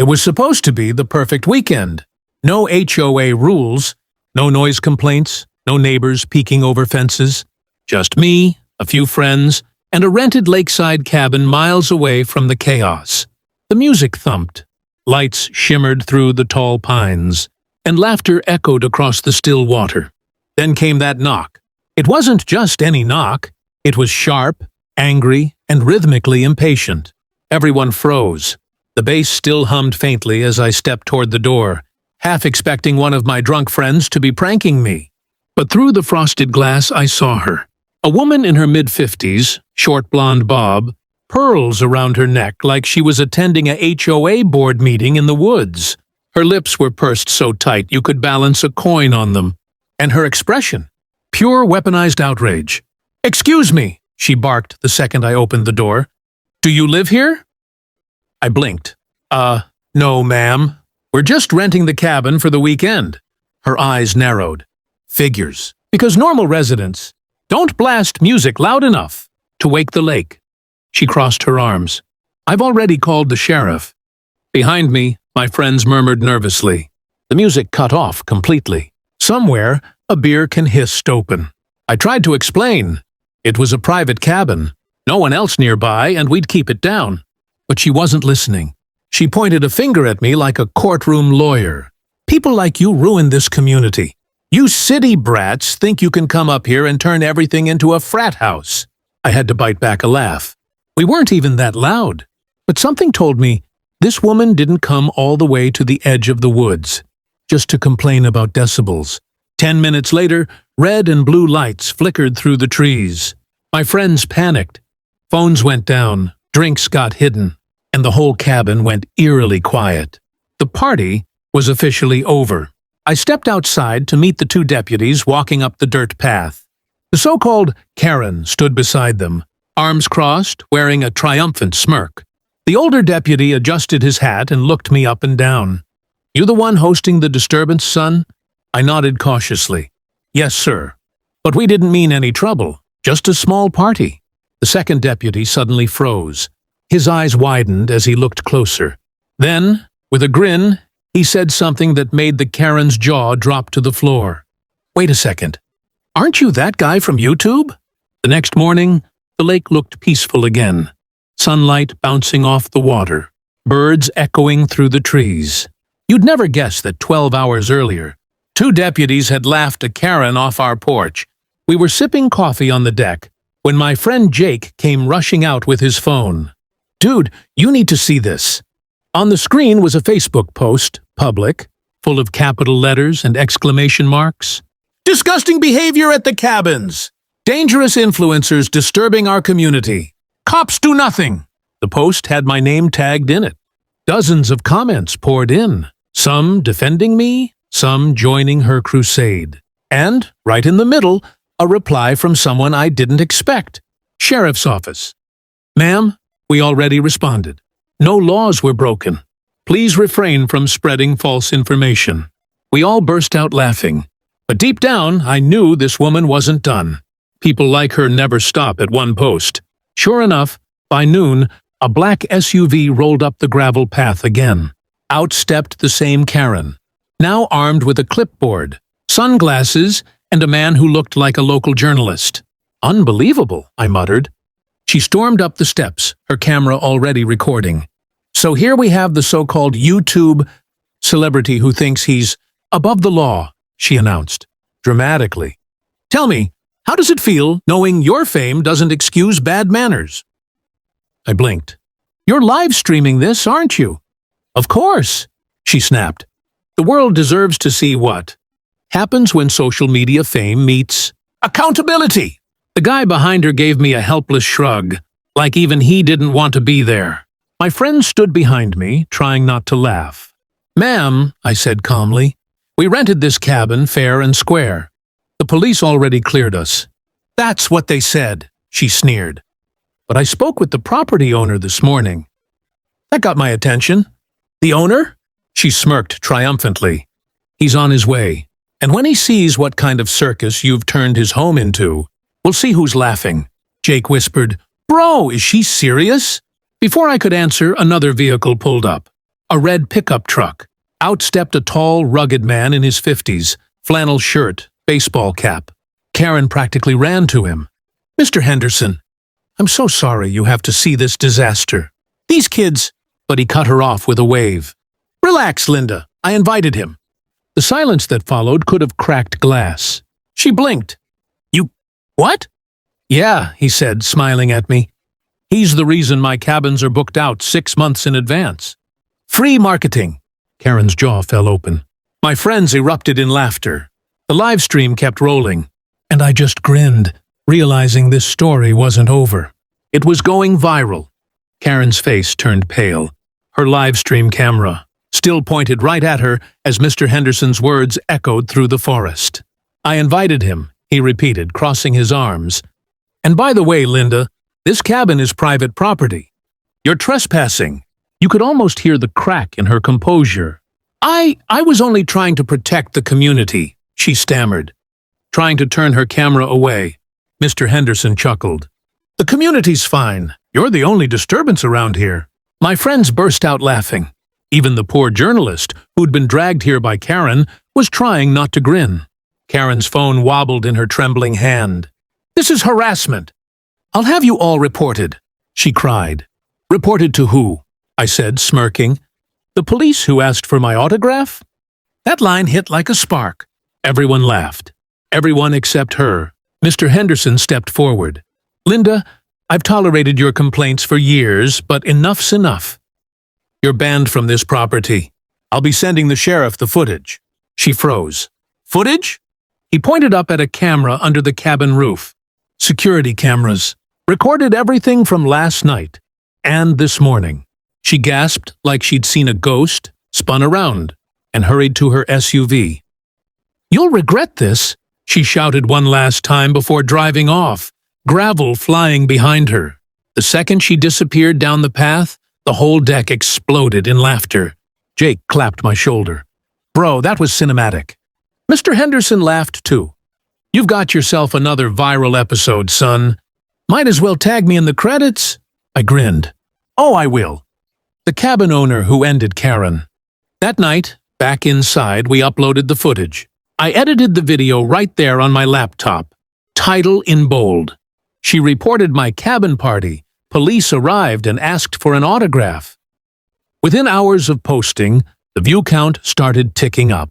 It was supposed to be the perfect weekend. No HOA rules, no noise complaints, no neighbors peeking over fences. Just me, a few friends, and a rented lakeside cabin miles away from the chaos. The music thumped. Lights shimmered through the tall pines, and laughter echoed across the still water. Then came that knock. It wasn't just any knock. It was sharp, angry, and rhythmically impatient. Everyone froze. The bass still hummed faintly as I stepped toward the door, half expecting one of my drunk friends to be pranking me. But through the frosted glass I saw her. A woman in her mid-50s, short blonde bob, pearls around her neck like she was attending a HOA board meeting in the woods. Her lips were pursed so tight you could balance a coin on them. And her expression, pure weaponized outrage. "Excuse me," she barked the second I opened the door. "Do you live here?" I blinked. No, ma'am. We're just renting the cabin for the weekend." Her eyes narrowed. Figures. Because normal residents don't blast music loud enough to wake the lake. She crossed her arms. "I've already called the sheriff." Behind me, my friends murmured nervously. The music cut off completely. Somewhere, a beer can hiss open. I tried to explain. It was a private cabin. No one else nearby, and we'd keep it down. But she wasn't listening. She pointed a finger at me like a courtroom lawyer. "People like you ruin this community. You city brats think you can come up here and turn everything into a frat house." I had to bite back a laugh. We weren't even that loud. But something told me this woman didn't come all the way to the edge of the woods, just to complain about decibels. 10 minutes later, red and blue lights flickered through the trees. My friends panicked. Phones went down, drinks got hidden, and the whole cabin went eerily quiet. The party was officially over. I stepped outside to meet the two deputies walking up the dirt path. The so-called Karen stood beside them, arms crossed, wearing a triumphant smirk. The older deputy adjusted his hat and looked me up and down. "You the one hosting the disturbance, son?" I nodded cautiously. "Yes, sir. But we didn't mean any trouble, just a small party." The second deputy suddenly froze. His eyes widened as he looked closer. Then, with a grin, he said something that made the Karen's jaw drop to the floor. "Wait a second. Aren't you that guy from YouTube?" The next morning, the lake looked peaceful again. Sunlight bouncing off the water, birds echoing through the trees. You'd never guess that 12 hours earlier, two deputies had laughed a Karen off our porch. We were sipping coffee on the deck when my friend Jake came rushing out with his phone. "Dude, you need to see this." On the screen was a Facebook post, public, full of capital letters and exclamation marks. "Disgusting behavior at the cabins! Dangerous influencers disturbing our community! Cops do nothing!" The post had my name tagged in it. Dozens of comments poured in, some defending me, some joining her crusade. And, right in the middle, a reply from someone I didn't expect. "Sheriff's office. Ma'am, we already responded. No laws were broken. Please refrain from spreading false information." We all burst out laughing. But deep down, I knew this woman wasn't done. People like her never stop at one post. Sure enough, by noon, a black SUV rolled up the gravel path again. Out stepped the same Karen, now armed with a clipboard, sunglasses, and a man who looked like a local journalist. "Unbelievable," I muttered. She stormed up the steps, her camera already recording. "So here we have the so-called YouTube celebrity who thinks he's above the law," she announced, dramatically. "Tell me, how does it feel knowing your fame doesn't excuse bad manners?" I blinked. "You're live streaming this, aren't you?" "Of course," she snapped. The world deserves to see what happens when social media fame meets accountability. The guy behind her gave me a helpless shrug, like even he didn't want to be there. My friend stood behind me, trying not to laugh. "Ma'am," I said calmly, "we rented this cabin fair and square. The police already cleared us." "That's what they said," she sneered. "But I spoke with the property owner this morning." That got my attention. "The owner?" She smirked triumphantly. "He's on his way. And when he sees what kind of circus you've turned his home into, we'll see who's laughing." Jake whispered, "Bro, is she serious?" Before I could answer, another vehicle pulled up. A red pickup truck. Out stepped a tall, rugged man in his 50s, flannel shirt, baseball cap. Karen practically ran to him. "Mr. Henderson, I'm so sorry you have to see this disaster. These kids—" But he cut her off with a wave. "Relax, Linda. I invited him." The silence that followed could have cracked glass. She blinked. "You... what?" "Yeah," he said, smiling at me. "He's the reason my cabins are booked out 6 months in advance. Free marketing." Karen's jaw fell open. My friends erupted in laughter. The live stream kept rolling, and I just grinned, realizing this story wasn't over. It was going viral. Karen's face turned pale. Her live stream camera still pointed right at her as Mr. Henderson's words echoed through the forest. "I invited him," he repeated, crossing his arms. "And by the way, Linda, this cabin is private property. You're trespassing." You could almost hear the crack in her composure. I was only trying to protect the community," she stammered, trying to turn her camera away. Mr. Henderson chuckled. "The community's fine. You're the only disturbance around here." My friends burst out laughing. Even the poor journalist, who'd been dragged here by Karen, was trying not to grin. Karen's phone wobbled in her trembling hand. "This is harassment. I'll have you all reported," she cried. "Reported to who?" I said, smirking. "The police who asked for my autograph?" That line hit like a spark. Everyone laughed. Everyone except her. Mr. Henderson stepped forward. "Linda, I've tolerated your complaints for years, but enough's enough. You're banned from this property. I'll be sending the sheriff the footage." She froze. "Footage?" He pointed up at a camera under the cabin roof. "Security cameras. Recorded everything from last night. And this morning." She gasped like she'd seen a ghost, spun around, and hurried to her SUV. "You'll regret this," she shouted one last time before driving off, gravel flying behind her. The second she disappeared down the path, the whole deck exploded in laughter. Jake clapped my shoulder. "Bro, that was cinematic." Mr. Henderson laughed too. "You've got yourself another viral episode, son. Might as well tag me in the credits." I grinned. "Oh, I will." The cabin owner who ended Karen. That night, back inside, we uploaded the footage. I edited the video right there on my laptop. Title in bold. She reported my cabin party. Police arrived and asked for an autograph. Within hours of posting, the view count started ticking up.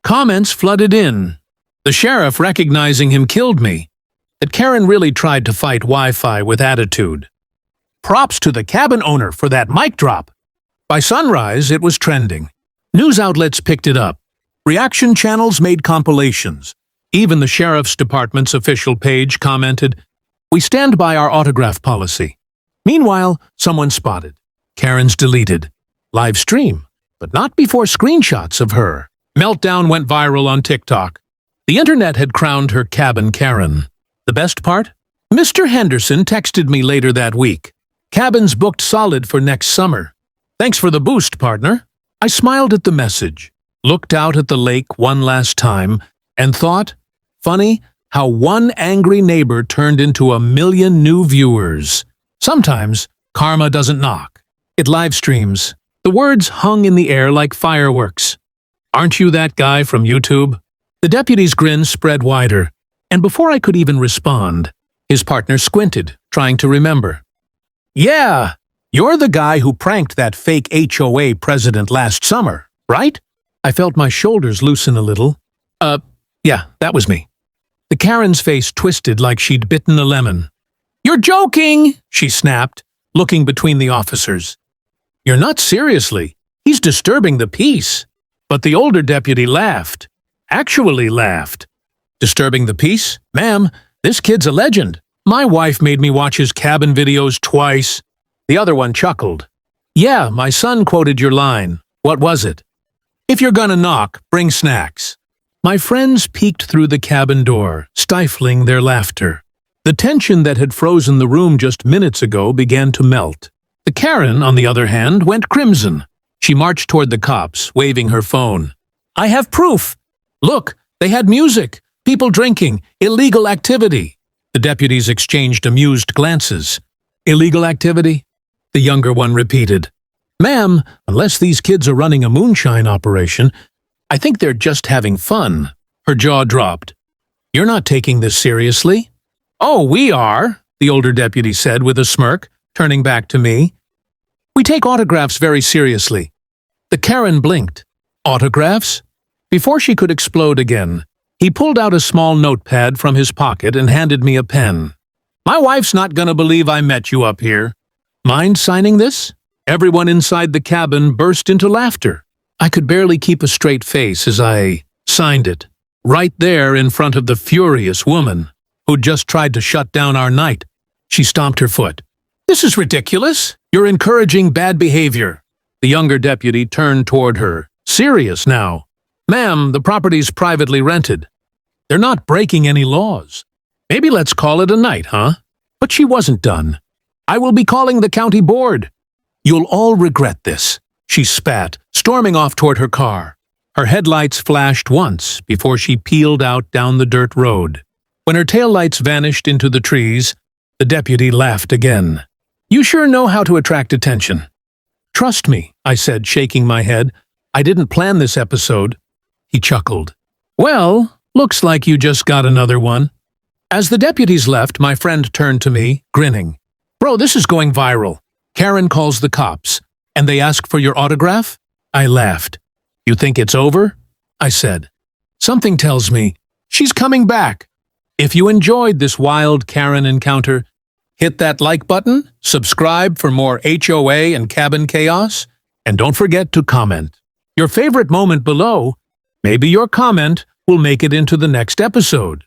Comments flooded in. The sheriff recognizing him killed me. That Karen really tried to fight Wi-Fi with attitude. Props to the cabin owner for that mic drop. By sunrise, it was trending. News outlets picked it up. Reaction channels made compilations. Even the sheriff's department's official page commented, "We stand by our autograph policy." Meanwhile, someone spotted. Karen's deleted. Live stream, but not before screenshots of her. Meltdown went viral on TikTok. The internet had crowned her cabin Karen. The best part? Mr. Henderson texted me later that week. "Cabins booked solid for next summer. Thanks for the boost, partner." I smiled at the message, looked out at the lake one last time, and thought, funny how one angry neighbor turned into 1,000,000 new viewers. Sometimes, karma doesn't knock. It live streams. The words hung in the air like fireworks. "Aren't you that guy from YouTube?" The deputy's grin spread wider, and before I could even respond, his partner squinted, trying to remember. "Yeah, you're the guy who pranked that fake HOA president last summer, right?" I felt my shoulders loosen a little. Yeah, that was me." The Karen's face twisted like she'd bitten a lemon. "You're joking," she snapped, looking between the officers. "You're not seriously. He's disturbing the peace." But the older deputy laughed. Actually laughed. "Disturbing the peace? Ma'am, this kid's a legend. My wife made me watch his cabin videos twice." The other one chuckled. "Yeah, my son quoted your line. What was it?" "If you're gonna knock, bring snacks." My friends peeked through the cabin door, stifling their laughter. The tension that had frozen the room just minutes ago began to melt. The Karen, on the other hand, went crimson. She marched toward the cops, waving her phone. "I have proof. Look, they had music, people drinking, illegal activity." The deputies exchanged amused glances. "Illegal activity?" The younger one repeated. Ma'am, unless these kids are running a moonshine operation, I think they're just having fun. Her jaw dropped. You're not taking this seriously? Oh, we are, the older deputy said with a smirk, turning back to me. We take autographs very seriously. The Karen blinked. Autographs? Before she could explode again, he pulled out a small notepad from his pocket and handed me a pen. My wife's not gonna believe I met you up here. Mind signing this? Everyone inside the cabin burst into laughter. I could barely keep a straight face as I signed it, right there in front of the furious woman who'd just tried to shut down our night. She stomped her foot. This is ridiculous. You're encouraging bad behavior. The younger deputy turned toward her, serious now. Ma'am, the property's privately rented. They're not breaking any laws. Maybe let's call it a night, huh? But she wasn't done. I will be calling the county board. You'll all regret this, she spat, storming off toward her car. Her headlights flashed once before she peeled out down the dirt road. When her taillights vanished into the trees, the deputy laughed again. You sure know how to attract attention. Trust me, I said, shaking my head. I didn't plan this episode. He chuckled. Well, looks like you just got another one. As the deputies left, my friend turned to me, grinning. Bro, this is going viral. Karen calls the cops, and they ask for your autograph? I laughed. You think it's over? I said. Something tells me she's coming back. If you enjoyed this wild Karen encounter, hit that like button, subscribe for more HOA and cabin chaos, and don't forget to comment your favorite moment below. Maybe your comment will make it into the next episode.